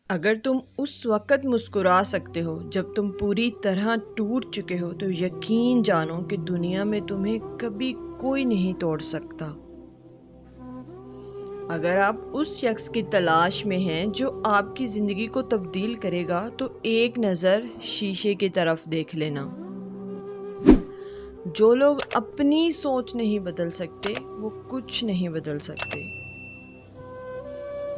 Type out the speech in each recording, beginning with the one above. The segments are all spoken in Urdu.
اگر تم اس وقت مسکرا سکتے ہو جب تم پوری طرح ٹوٹ چکے ہو تو یقین جانو کہ دنیا میں تمہیں کبھی کوئی نہیں توڑ سکتا۔ اگر آپ اس شخص کی تلاش میں ہیں جو آپ کی زندگی کو تبدیل کرے گا تو ایک نظر شیشے کی طرف دیکھ لینا۔ جو لوگ اپنی سوچ نہیں بدل سکتے وہ کچھ نہیں بدل سکتے۔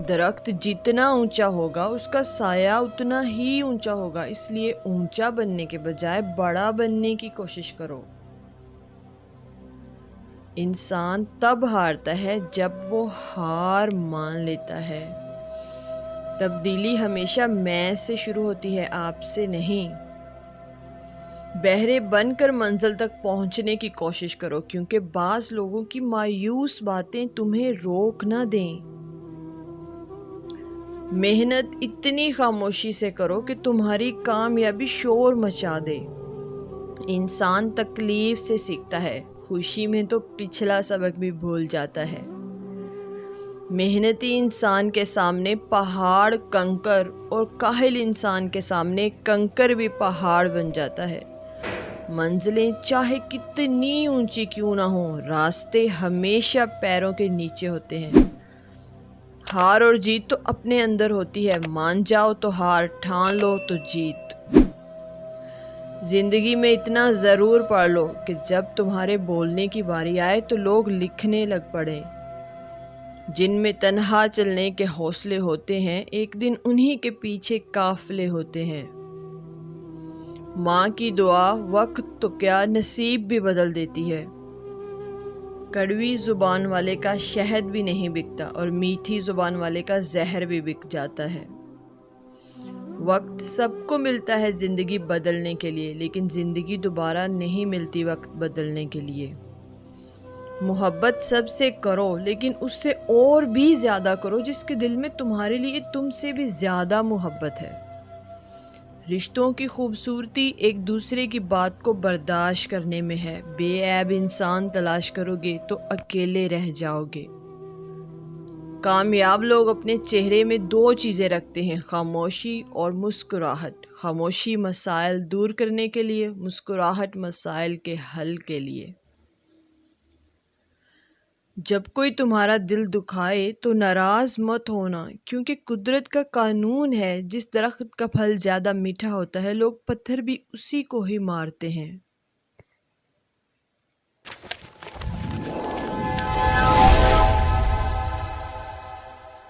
درخت جتنا اونچا ہوگا اس کا سایہ اتنا ہی اونچا ہوگا، اس لیے اونچا بننے کے بجائے بڑا بننے کی کوشش کرو۔ انسان تب ہارتا ہے جب وہ ہار مان لیتا ہے۔ تبدیلی ہمیشہ میں سے شروع ہوتی ہے، آپ سے نہیں۔ بہرے بن کر منزل تک پہنچنے کی کوشش کرو، کیونکہ بعض لوگوں کی مایوس باتیں تمہیں روک نہ دیں۔ محنت اتنی خاموشی سے کرو کہ تمہاری کامیابی شور مچا دے۔ انسان تکلیف سے سیکھتا ہے، خوشی میں تو پچھلا سبق بھی بھول جاتا ہے۔ محنتی انسان کے سامنے پہاڑ کنکر اور کاہل انسان کے سامنے کنکر بھی پہاڑ بن جاتا ہے۔ منزلیں چاہے کتنی اونچی کیوں نہ ہوں، راستے ہمیشہ پیروں کے نیچے ہوتے ہیں۔ ہار اور جیت تو اپنے اندر ہوتی ہے، مان جاؤ تو ہار، ٹھان لو تو جیت۔ زندگی میں اتنا ضرور پڑھ لو کہ جب تمہارے بولنے کی باری آئے تو لوگ لکھنے لگ پڑیں۔ جن میں تنہا چلنے کے حوصلے ہوتے ہیں ایک دن انہی کے پیچھے قافلے ہوتے ہیں۔ ماں کی دعا وقت تو کیا نصیب بھی بدل دیتی ہے۔ کڑوی زبان والے کا شہد بھی نہیں بکتا اور میٹھی زبان والے کا زہر بھی بک جاتا ہے۔ وقت سب کو ملتا ہے زندگی بدلنے کے لیے، لیکن زندگی دوبارہ نہیں ملتی وقت بدلنے کے لیے۔ محبت سب سے کرو، لیکن اس سے اور بھی زیادہ کرو جس کے دل میں تمہارے لیے تم سے بھی زیادہ محبت ہے۔ رشتوں کی خوبصورتی ایک دوسرے کی بات کو برداشت کرنے میں ہے۔ بے عیب انسان تلاش کرو گے تو اکیلے رہ جاؤ گے۔ کامیاب لوگ اپنے چہرے میں دو چیزیں رکھتے ہیں، خاموشی اور مسکراہٹ۔ خاموشی مسائل دور کرنے کے لیے، مسکراہٹ مسائل کے حل کے لیے۔ جب کوئی تمہارا دل دکھائے تو ناراض مت ہونا، کیونکہ قدرت کا قانون ہے، جس درخت کا پھل زیادہ میٹھا ہوتا ہے لوگ پتھر بھی اسی کو ہی مارتے ہیں۔